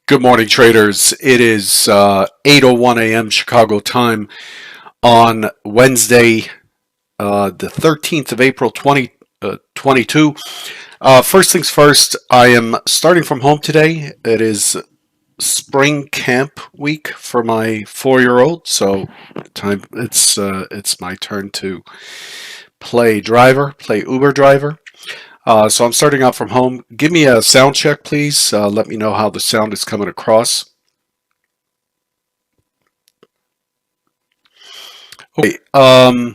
Good morning, traders. It is 8:01 a.m. Chicago time on Wednesday, the 13th of April, 2022. First things first, I am starting from home today. It is spring camp week for my 4-year-old, so it's my turn to play Uber driver. So I'm starting out from home. Give me a sound check, please. Let me know how the sound is coming across. Okay. I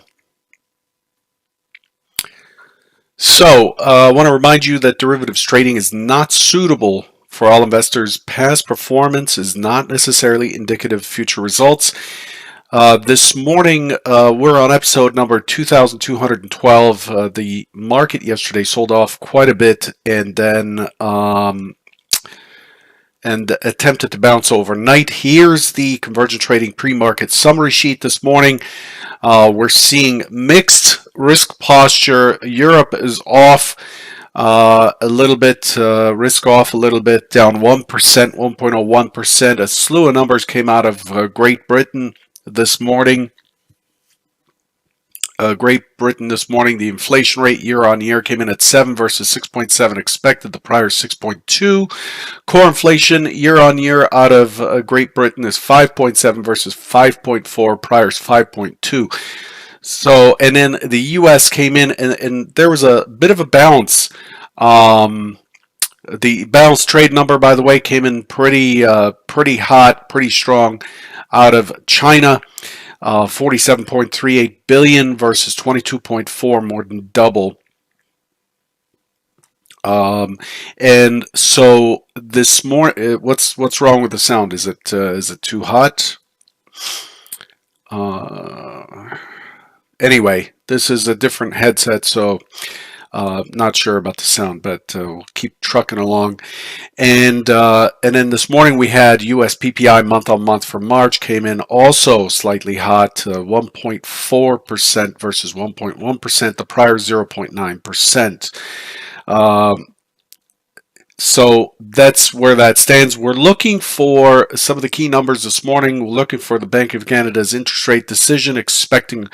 want to remind you that derivatives trading is not suitable for all investors. Past performance is not necessarily indicative of future results. This morning, we're on episode number 2212. The market yesterday sold off quite a bit and then attempted to bounce overnight. Here's the convergent trading pre-market summary sheet this morning. We're seeing mixed risk posture. Europe is off a little bit, risk off a little bit, down 1%, 1.01%. A slew of numbers came out of Great Britain this morning. Great Britain this morning, the inflation rate year on year came in at 7 versus 6.7 expected, the prior 6.2. Core inflation year on year out of Great Britain is 5.7 versus 5.4, prior's 5.2. So, and then the U.S. came in and there was a bit of a bounce. The balanced trade number, by the way, came in pretty hot, pretty strong out of China. 47.38 billion versus 22.4, more than double. And so this morning, what's wrong with the sound? Is it too hot? Anyway, this is a different headset, so not sure about the sound, but we'll keep trucking along. And then this morning we had U.S. PPI month on month for March came in also slightly hot, 1.4% versus 1.1%. The prior 0.9%. So that's where that stands. We're looking for some of the key numbers this morning. We're looking for the Bank of Canada's interest rate decision, expecting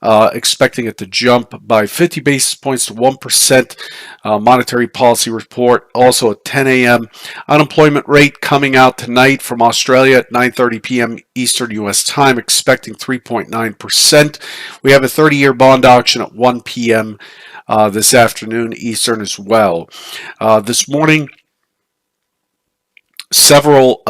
it to jump by 50 basis points to 1%. Monetary policy report also at 10 a.m. Unemployment rate coming out tonight from Australia at 9:30 p.m. Eastern U.S. time, expecting 3.9%. We have a 30-year bond auction at 1 p.m. This afternoon Eastern as well. This morning, several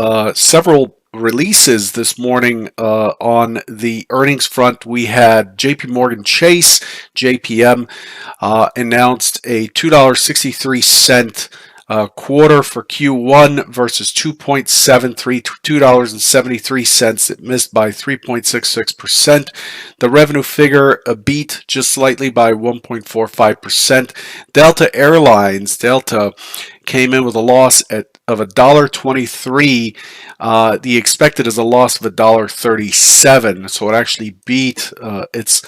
releases this morning on the earnings front. We had JP Morgan Chase, JPM, announced a $2.63 quarter for Q1 versus 2.73, $2.73. It missed by 3.66%. The revenue figure beat just slightly by 1.45%. Delta Airlines, Delta came in with a loss of $1.23. The expected is a loss of $1.37. So it actually beat. It's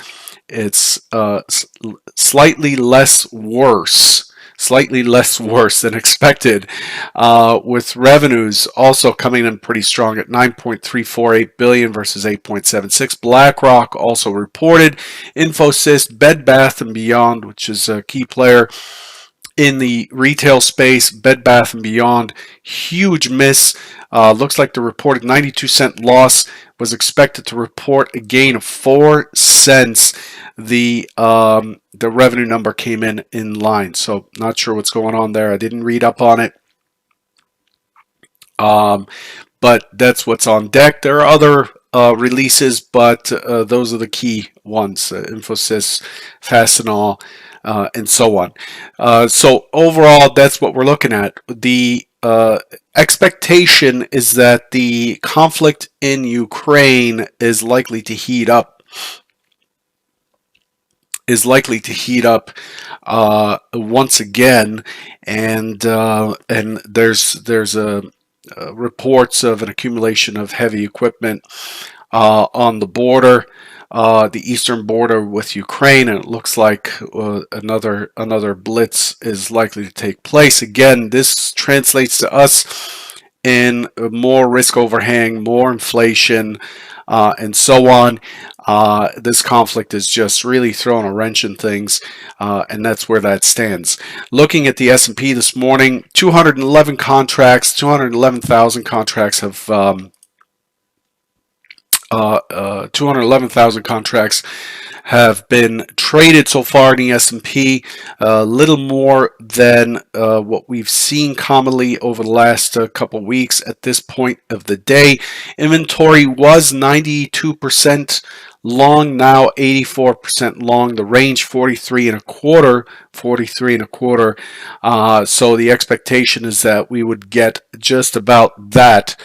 slightly less worse than expected, with revenues also coming in pretty strong at 9.348 billion versus 8.76. BlackRock also reported. Infosys, Bed Bath & Beyond, which is a key player in the retail space, Bed Bath & Beyond, huge miss. Looks like the reported 92-cent loss was expected to report a gain of 4 cents. The revenue number came in line, so not sure what's going on there. I didn't read up on it, but that's what's on deck. There are other releases, but those are the key ones: Infosys, Fastenal, and so on. So overall, that's what we're looking at. The expectation is that the conflict in Ukraine is likely to heat up. Once again, and there's reports of an accumulation of heavy equipment on the border. The eastern border with Ukraine, and it looks like another blitz is likely to take place. Again, this translates to us in more risk overhang, more inflation, and so on. This conflict is just really throwing a wrench in things, and that's where that stands. Looking at the S&P this morning, 211 contracts, 211,000 contracts have 211,000 contracts have been traded so far in the S&P, a little more than what we've seen commonly over the last couple weeks at this point of the day. Inventory was 92% long, now 84% long. The range 43 and a quarter, 43 and a quarter. So the expectation is that we would get just about that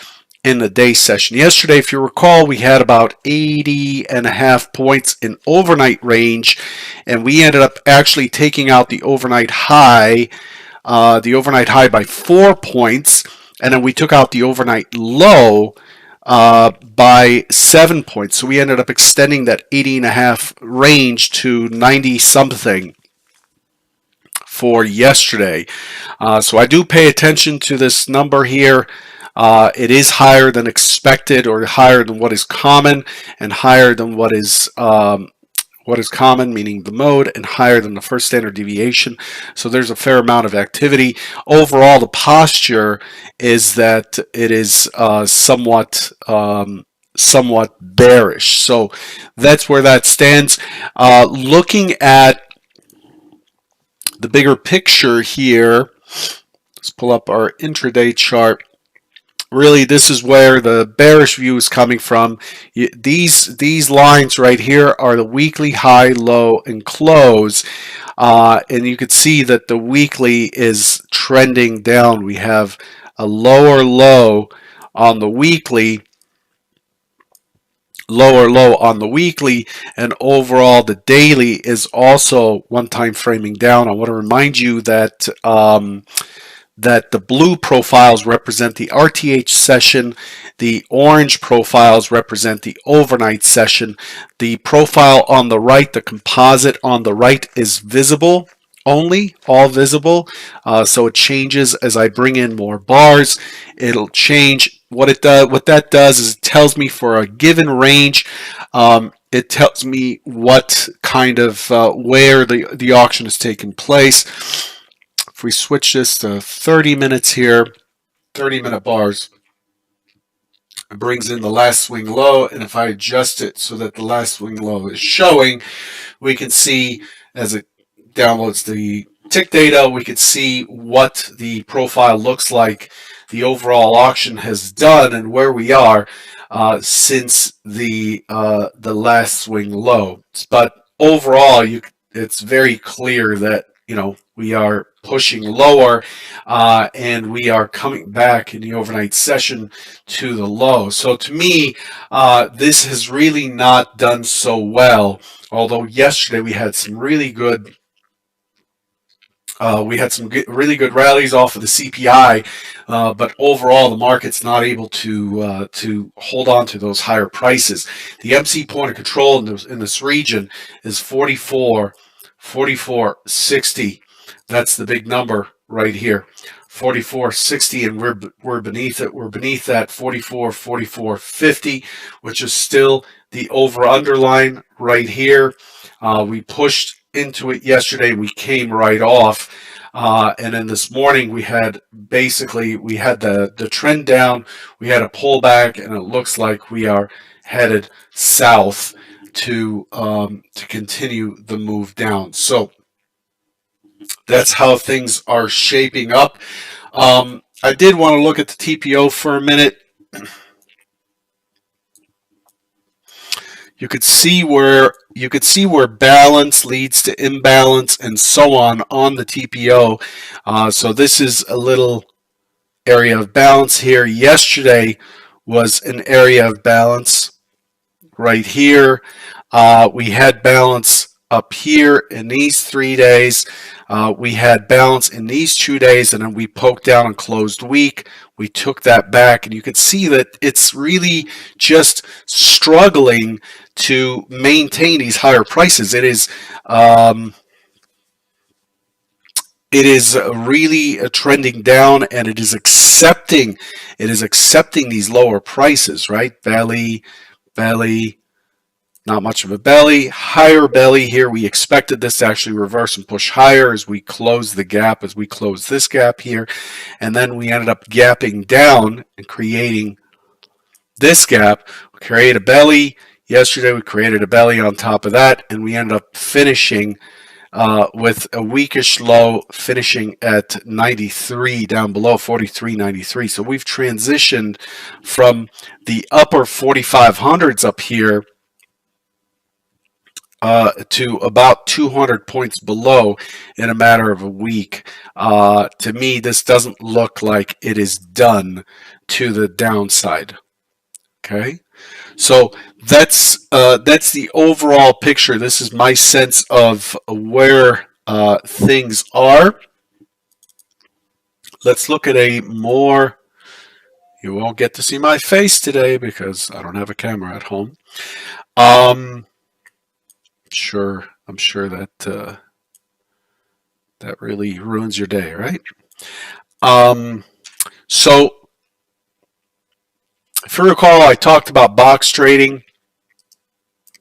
in the day session. Yesterday, if you recall, we had about 80 and a half points in overnight range, and we ended up actually taking out the overnight high by 4 points, and then we took out the overnight low by 7 points. So we ended up extending that 80 and a half range to 90 something for yesterday. So I do pay attention to this number here. It is higher than expected, or higher than what is common, and higher than what is common, meaning the mode, and higher than the first standard deviation. So there's a fair amount of activity. Overall, the posture is that it is somewhat bearish. So that's where that stands. Looking at the bigger picture here, let's pull up our intraday chart. Really, this is where the bearish view is coming from. These lines right here are the weekly high, low, and close. And you can see that the weekly is trending down. We have a lower low on the weekly, and overall the daily is also one time framing down. I want to remind you that that the blue profiles represent the RTH session, the orange profiles represent the overnight session. The profile on the right, the composite on the right, is visible only, all visible. So it changes as I bring in more bars. It'll change. What that does is it tells me for a given range. It tells me what kind of where the auction is taking place. If we switch this to 30 minutes here, 30-minute bars, it brings in the last swing low, and if I adjust it so that the last swing low is showing, we can see as it downloads the tick data, we can see what the profile looks like, the overall auction has done, and where we are since the last swing low. But overall, it's very clear that we are pushing lower, and we are coming back in the overnight session to the low. So to me, this has really not done so well. Although yesterday we had some really good really good rallies off of the CPI, but overall the market's not able to hold on to those higher prices. The MC point of control in this region is 44.60. That's the big number right here, 44.60, and we're beneath it. We're beneath that 44.50, which is still the over-under line right here. We pushed into it yesterday. We came right off. And then this morning we had the trend down. We had a pullback, and it looks like we are headed south to continue the move down. So that's how things are shaping up. I did want to look at the TPO for a minute. You could see where balance leads to imbalance and so on the TPO. So this is a little area of balance here. Yesterday was an area of balance right here. We had balance up here in these 3 days. We had balance in these 2 days, and then we poked down and closed weak. We took that back, and you can see that it's really just struggling to maintain these higher prices. It is it is really trending down, and it is accepting these lower prices, right? Belly, belly, not much of a belly, higher belly here. We expected this to actually reverse and push higher as we close the gap, as we close this gap here. And then we ended up gapping down and creating this gap. We create a belly. Yesterday we created a belly on top of that, and we ended up finishing with a weakish low, finishing at 93 down below 43.93. So we've transitioned from the upper 4500s up here to about 200 points below in a matter of a week. To me, this doesn't look like it is done to the downside. Okay, so that's the overall picture. This is my sense of where things are. Let's look at a more. You won't get to see my face today because I don't have a camera at home. Sure, I'm sure that that really ruins your day, right? Um, so if you recall, I talked about box trading.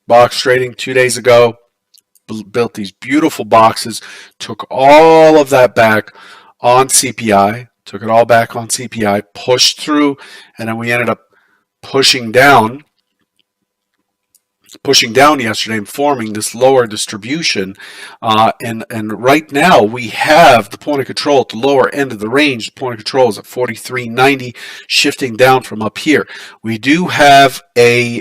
Box trading 2 days ago. Built these beautiful boxes. Took all of that back on CPI. Took it all back on CPI. Pushed through, and then we ended up pushing down yesterday and forming this lower distribution. And right now we have the point of control at the lower end of the range. The point of control is at 43.90, shifting down from up here. We do have a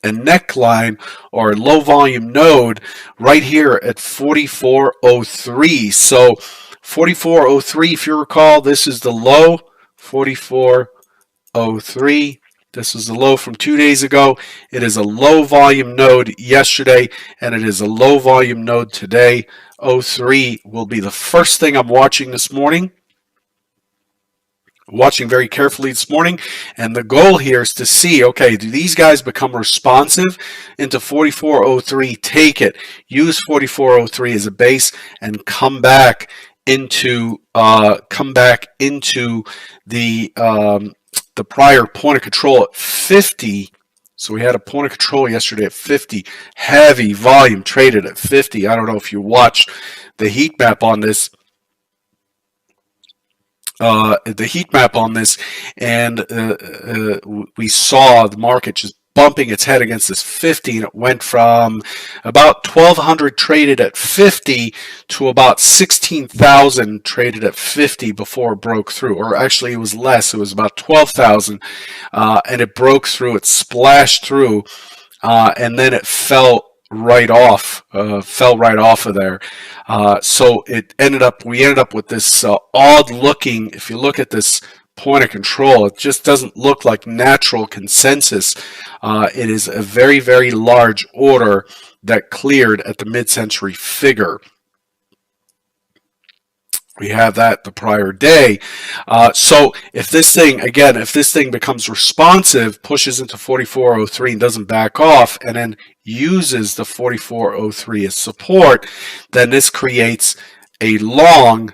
neckline or a low volume node right here at 44.03. So 44.03, if you recall, this is the low, 44.03. This is the low from 2 days ago. It is a low volume node yesterday, and it is a low volume node today. 03 will be the first thing I'm watching this morning. Watching very carefully this morning, and the goal here is to see, okay, do these guys become responsive into 44.03? Take it, use 44.03 as a base, and come back into the prior point of control at 50. So we had a point of control yesterday at 50. Heavy volume traded at 50. I don't know if you watched the heat map on this. And we saw the market just bumping its head against this 50, and it went from about 1,200 traded at 50 to about 16,000 traded at 50 before it broke through. Or actually, it was less. It was about 12,000, and it broke through. It splashed through, and then it fell right off of there. So we ended up with this odd looking, if you look at this point of control, it just doesn't look like natural consensus. It is a very, very large order that cleared at the mid-century figure. We have that the prior day. So if this thing becomes responsive, pushes into 44.03 and doesn't back off, and then uses the 44.03 as support, then this creates a long,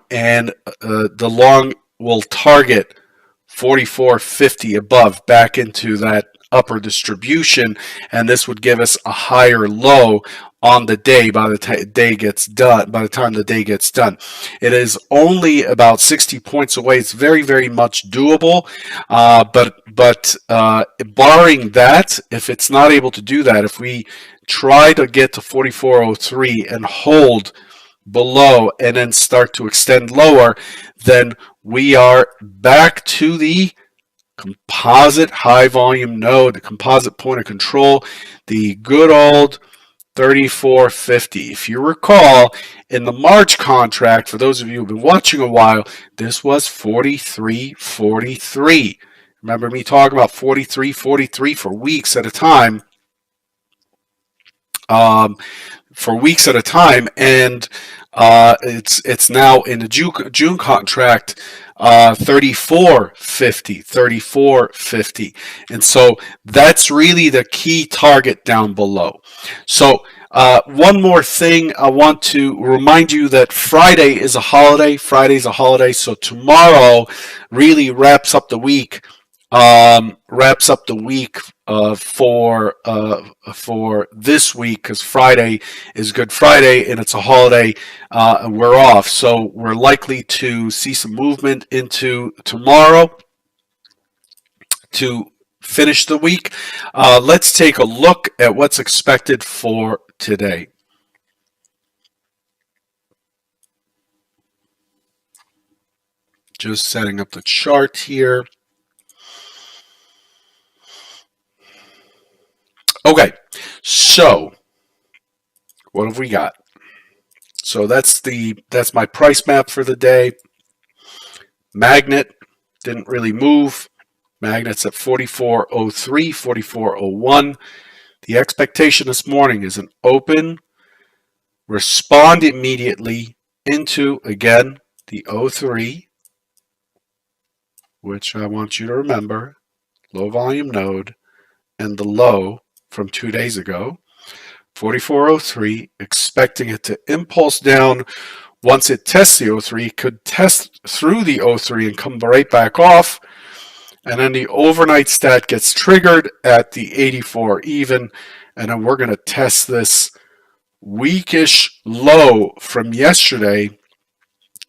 and the long will target 44.50 above, back into that upper distribution, and this would give us a higher low on the day by the time the day gets done. It is only about 60 points away. It's very, very much doable, but barring that, if it's not able to do that, if we try to get to 44.03 and hold below and then start to extend lower, then we are back to the composite high volume node, the composite point of control, the good old 34.50. If you recall, in the March contract, for those of you who've been watching a while, this was 43.43. Remember me talking about 43.43 for weeks at a time. And it's now in the June contract, 34.50, and so that's really the key target down below. So One more thing, I want to remind you that Friday is a holiday. Friday's a holiday, so tomorrow really wraps up the week for this week because Friday is Good Friday and it's a holiday and we're off. So we're likely to see some movement into tomorrow to finish the week. Let's take a look at what's expected for today. Just setting up the chart here. Okay, so what have we got? So that's my price map for the day. Magnet didn't really move. Magnet's at 44.03, 44.01. The expectation this morning is an open, respond immediately into, again, the 03, which I want you to remember, low volume node, and the low from 2 days ago, 44.03, expecting it to impulse down. Once it tests the 03, could test through the 03 and come right back off. And then the overnight stat gets triggered at the 84 even. And then we're going to test this weakish low from yesterday,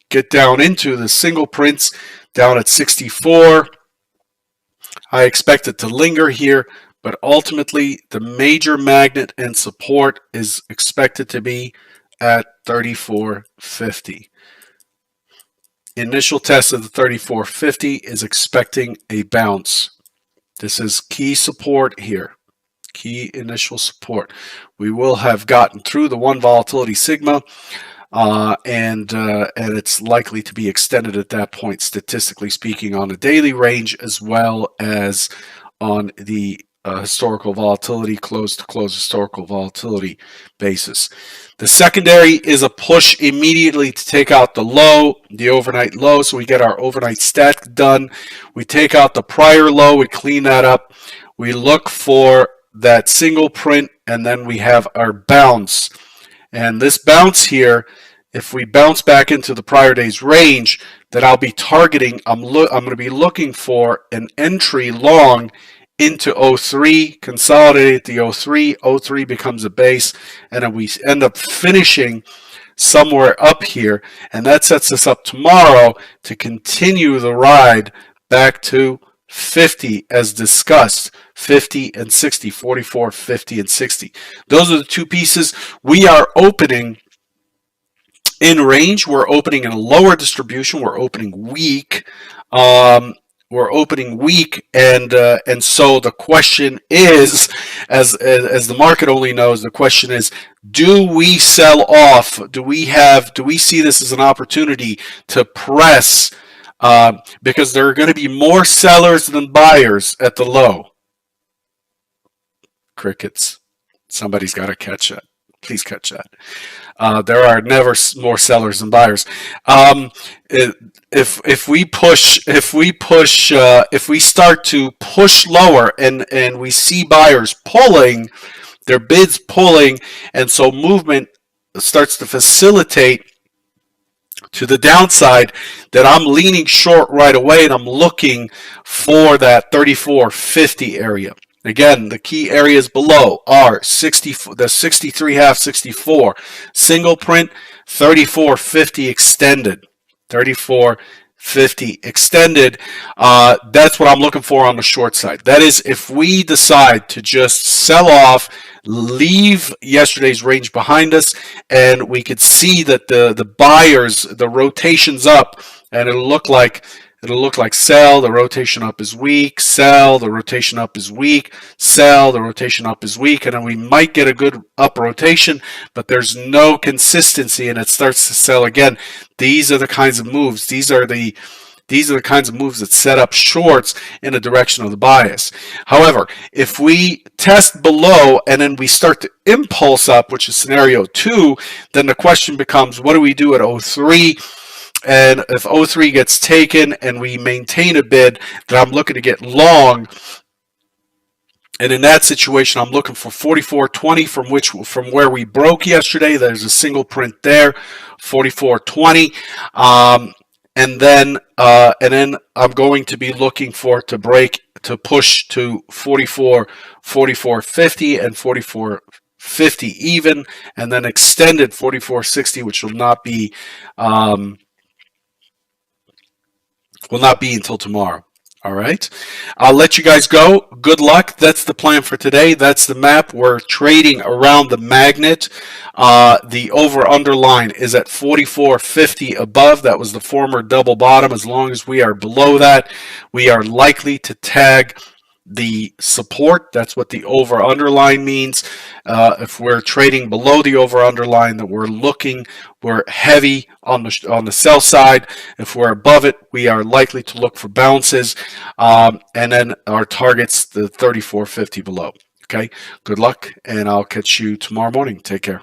get down into the single prints down at 64. I expect it to linger here, but ultimately the major magnet and support is expected to be at 34.50. Initial test of the 34.50 is expecting a bounce. This is key support here. Key initial support. We will have gotten through the one volatility sigma, and it's likely to be extended at that point, statistically speaking, on the daily range as well as on the historical volatility, close-to-close historical volatility basis. The secondary is a push immediately to take out the low, the overnight low, so we get our overnight stat done. We take out the prior low, we clean that up. We look for that single print, and then we have our bounce. And this bounce here, if we bounce back into the prior day's range, that I'll be targeting, I'm going to be looking for an entry long into 03, consolidate the 03, 03 becomes a base, and then we end up finishing somewhere up here, and that sets us up tomorrow to continue the ride back to 50 as discussed, 50 and 60, 44, 50 and 60. Those are the two pieces. We are opening in range. We're opening in a lower distribution. We're opening weak. And so the question is, as the market only knows, the question is, do we sell off? Do we see this as an opportunity to press? Because there are going to be more sellers than buyers at the low. Crickets. Somebody's got to catch that. Please catch that. There are never more sellers than buyers. If we start to push lower and we see buyers pulling, their bids pulling, and so movement starts to facilitate to the downside, that I'm leaning short right away and I'm looking for that 34.50 area. Again, the key areas below are the 63.5, 64 single print, 34.50 extended, 34.50 extended. That's what I'm looking for on the short side. That is, if we decide to just sell off, leave yesterday's range behind us, and we could see that the buyers, the rotation's up, and it'll look like sell, the rotation up is weak, sell, the rotation up is weak, sell, the rotation up is weak, and then we might get a good up rotation, but there's no consistency and it starts to sell again. These are the kinds of moves. These are the kinds of moves that set up shorts in the direction of the bias. However, if we test below and then we start to impulse up, which is scenario 2, then the question becomes, what do we do at 03? And if 03 gets taken and we maintain a bid, then I'm looking to get long And in that situation, I'm looking for 44.20 from where we broke yesterday. There's a single print there, 44.20. And then I'm going to be looking for it to break to push to 44.50 and 44.50 even, and then extended 44.60, which um, will not be until tomorrow. All right. I'll let you guys go. Good luck. That's the plan for today. That's the map. We're trading around the magnet. The over underline is at 44.50 above. That was the former double bottom. As long as we are below that, we are likely to tag the support. That's what the over underline means. If we're trading below the over underline, that we're heavy on the sell side. If we're above it, we are likely to look for bounces, and then our targets the 34.50 below. Okay, good luck, and I'll catch you tomorrow morning. Take care.